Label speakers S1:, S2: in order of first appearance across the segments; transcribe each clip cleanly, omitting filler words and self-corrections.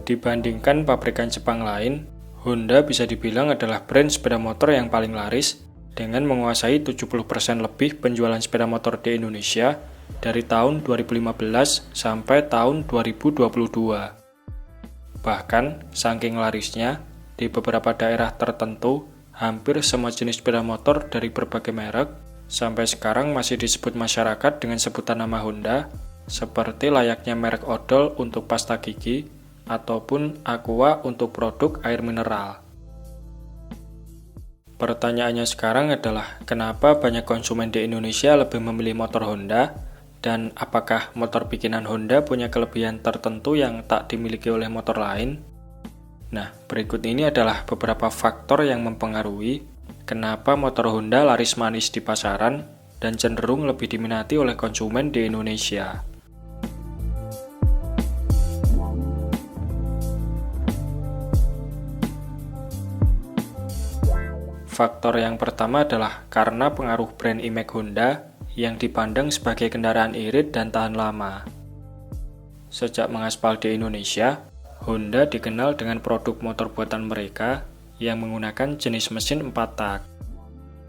S1: Dibandingkan pabrikan Jepang lain, Honda bisa dibilang adalah brand sepeda motor yang paling laris dengan menguasai 70% lebih penjualan sepeda motor di Indonesia dari tahun 2015 sampai tahun 2022. Bahkan, saking larisnya, di beberapa daerah tertentu, hampir semua jenis sepeda motor dari berbagai merek sampai sekarang masih disebut masyarakat dengan sebutan nama Honda, seperti layaknya merek odol untuk pasta gigi, ataupun Aqua untuk produk air mineral. Pertanyaannya sekarang adalah, kenapa banyak konsumen di Indonesia lebih memilih motor Honda, dan apakah motor bikinan Honda punya kelebihan tertentu yang tak dimiliki oleh motor lain? Nah, berikut ini adalah beberapa faktor yang mempengaruhi kenapa motor Honda laris manis di pasaran dan cenderung lebih diminati oleh konsumen di Indonesia. Faktor yang pertama adalah karena pengaruh brand image Honda yang dipandang sebagai kendaraan irit dan tahan lama. Sejak mengaspal di Indonesia, Honda dikenal dengan produk motor buatan mereka yang menggunakan jenis mesin 4 tak.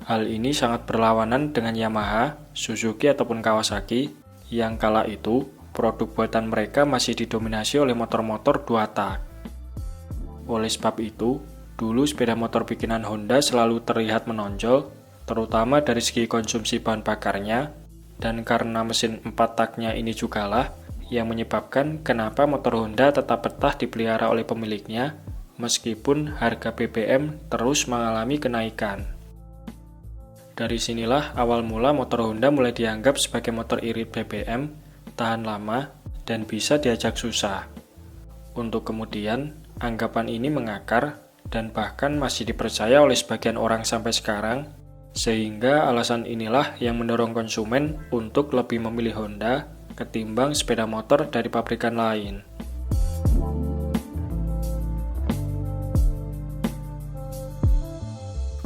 S1: Hal ini sangat berlawanan dengan Yamaha, Suzuki ataupun Kawasaki yang kala itu produk buatan mereka masih didominasi oleh motor-motor 2 tak. Oleh sebab itu, dulu sepeda motor bikinan Honda selalu terlihat menonjol, terutama dari segi konsumsi bahan bakarnya, dan karena mesin 4 taknya ini jugalah yang menyebabkan kenapa motor Honda tetap betah dipelihara oleh pemiliknya, meskipun harga BBM terus mengalami kenaikan. Dari sinilah awal mula motor Honda mulai dianggap sebagai motor irit BBM, tahan lama, dan bisa diajak susah. Untuk kemudian, anggapan ini mengakar, dan bahkan masih dipercaya oleh sebagian orang sampai sekarang, sehingga alasan inilah yang mendorong konsumen untuk lebih memilih Honda ketimbang sepeda motor dari pabrikan lain.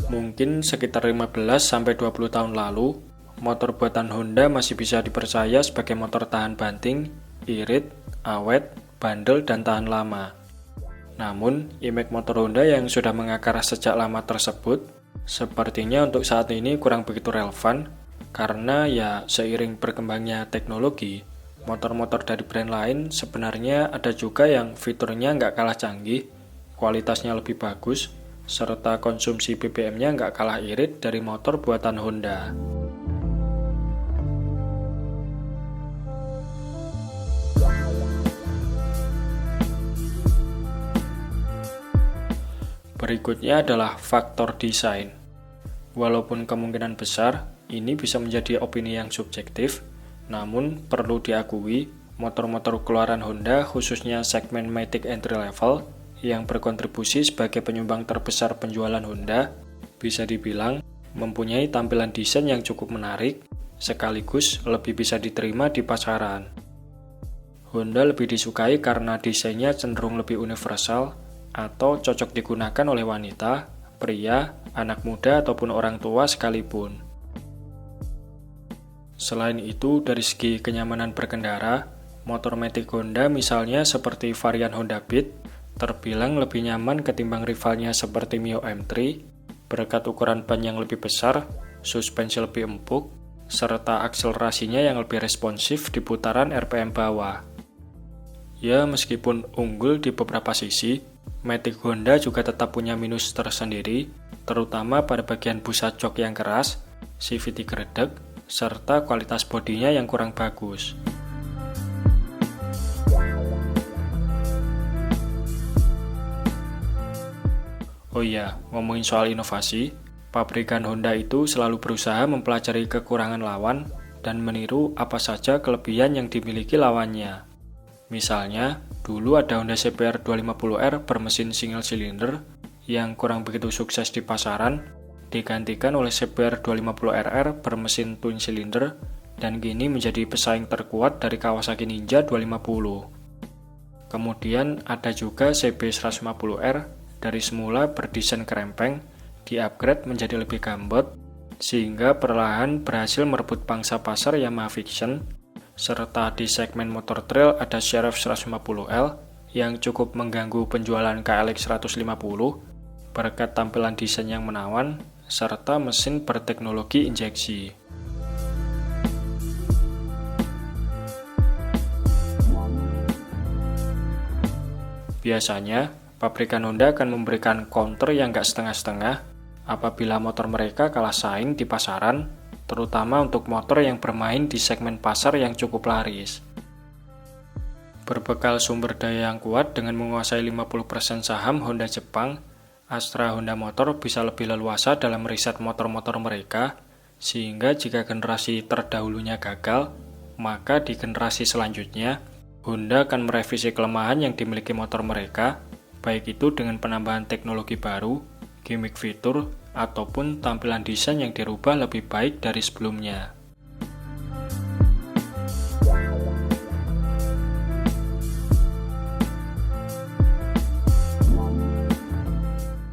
S1: Mungkin sekitar 15-20 tahun lalu, motor buatan Honda masih bisa dipercaya sebagai motor tahan banting, irit, awet, bandel, dan tahan lama. Namun, image motor Honda yang sudah mengakar sejak lama tersebut, sepertinya untuk saat ini kurang begitu relevan, karena ya seiring berkembangnya teknologi, motor-motor dari brand lain sebenarnya ada juga yang fiturnya nggak kalah canggih, kualitasnya lebih bagus, serta konsumsi BBM-nya nggak kalah irit dari motor buatan Honda. Berikutnya adalah faktor desain. Walaupun kemungkinan besar ini bisa menjadi opini yang subjektif, namun perlu diakui motor-motor keluaran Honda khususnya segmen Matic entry level yang berkontribusi sebagai penyumbang terbesar penjualan Honda bisa dibilang mempunyai tampilan desain yang cukup menarik sekaligus lebih bisa diterima di pasaran. Honda lebih disukai karena desainnya cenderung lebih universal atau cocok digunakan oleh wanita, pria, anak muda, ataupun orang tua sekalipun. Selain itu, dari segi kenyamanan berkendara, motor Matic Honda misalnya seperti varian Honda Beat, terbilang lebih nyaman ketimbang rivalnya seperti Mio M3, berkat ukuran ban yang lebih besar, suspensi lebih empuk, serta akselerasinya yang lebih responsif di putaran RPM bawah. Ya, meskipun unggul di beberapa sisi, Matic Honda juga tetap punya minus tersendiri, terutama pada bagian busa jok yang keras, CVT gredeg, serta kualitas bodinya yang kurang bagus. Oh iya, ngomongin soal inovasi, pabrikan Honda itu selalu berusaha mempelajari kekurangan lawan dan meniru apa saja kelebihan yang dimiliki lawannya. Misalnya, dulu ada Honda CBR 250R bermesin single cylinder yang kurang begitu sukses di pasaran, digantikan oleh CBR 250RR bermesin twin cylinder dan kini menjadi pesaing terkuat dari Kawasaki Ninja 250. Kemudian ada juga CB 150R, dari semula berdesain kerempeng, di-upgrade menjadi lebih gambot, sehingga perlahan berhasil merebut pangsa pasar Yamaha Vision, serta di segmen motor trail ada Sheriff 150L yang cukup mengganggu penjualan KLX 150 berkat tampilan desain yang menawan serta mesin berteknologi injeksi. Biasanya, pabrikan Honda akan memberikan counter yang gak setengah-setengah apabila motor mereka kalah saing di pasaran, terutama untuk motor yang bermain di segmen pasar yang cukup laris. Berbekal sumber daya yang kuat dengan menguasai 50% saham Honda Jepang, Astra Honda Motor bisa lebih leluasa dalam riset motor-motor mereka, sehingga jika generasi terdahulunya gagal, maka di generasi selanjutnya, Honda akan merevisi kelemahan yang dimiliki motor mereka, baik itu dengan penambahan teknologi baru, gimmick fitur, ataupun tampilan desain yang dirubah lebih baik dari sebelumnya.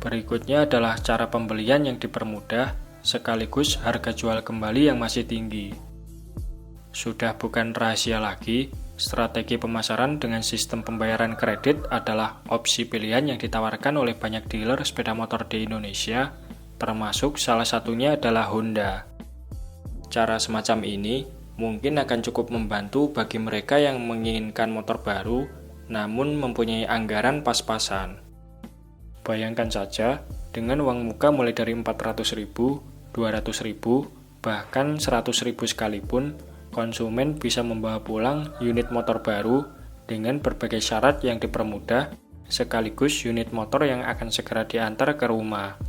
S1: Berikutnya adalah cara pembelian yang dipermudah, sekaligus harga jual kembali yang masih tinggi. Sudah bukan rahasia lagi, strategi pemasaran dengan sistem pembayaran kredit adalah opsi pilihan yang ditawarkan oleh banyak dealer sepeda motor di Indonesia, termasuk salah satunya adalah Honda. Cara semacam ini mungkin akan cukup membantu bagi mereka yang menginginkan motor baru, namun mempunyai anggaran pas-pasan. Bayangkan saja, dengan uang muka mulai dari 400.000, 200.000, bahkan 100.000 sekalipun, konsumen bisa membawa pulang unit motor baru dengan berbagai syarat yang dipermudah, sekaligus unit motor yang akan segera diantar ke rumah.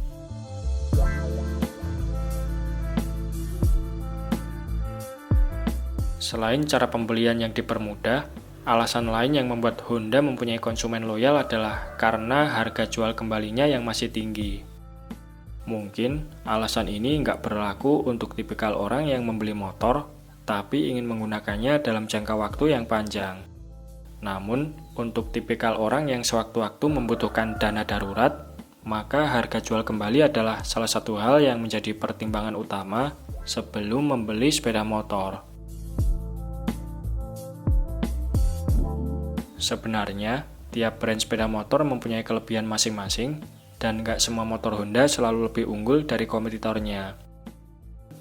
S1: Selain cara pembelian yang dipermudah, alasan lain yang membuat Honda mempunyai konsumen loyal adalah karena harga jual kembalinya yang masih tinggi. Mungkin alasan ini nggak berlaku untuk tipikal orang yang membeli motor, tapi ingin menggunakannya dalam jangka waktu yang panjang. Namun, untuk tipikal orang yang sewaktu-waktu membutuhkan dana darurat, maka harga jual kembali adalah salah satu hal yang menjadi pertimbangan utama sebelum membeli sepeda motor. Sebenarnya, tiap brand sepeda motor mempunyai kelebihan masing-masing, dan nggak semua motor Honda selalu lebih unggul dari kompetitornya.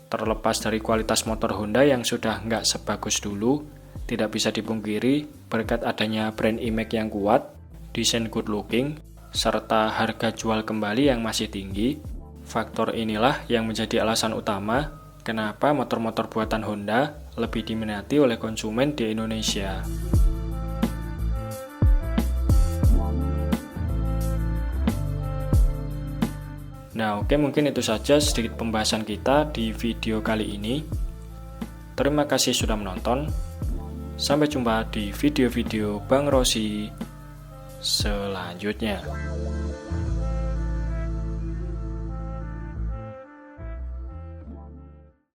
S1: Terlepas dari kualitas motor Honda yang sudah nggak sebagus dulu, tidak bisa dipungkiri berkat adanya brand image yang kuat, desain good looking, serta harga jual kembali yang masih tinggi. Faktor inilah yang menjadi alasan utama kenapa motor-motor buatan Honda lebih diminati oleh konsumen di Indonesia. Nah, oke, mungkin itu saja sedikit pembahasan kita di video kali ini. Terima kasih sudah menonton. Sampai jumpa di video-video Bang Rossi selanjutnya.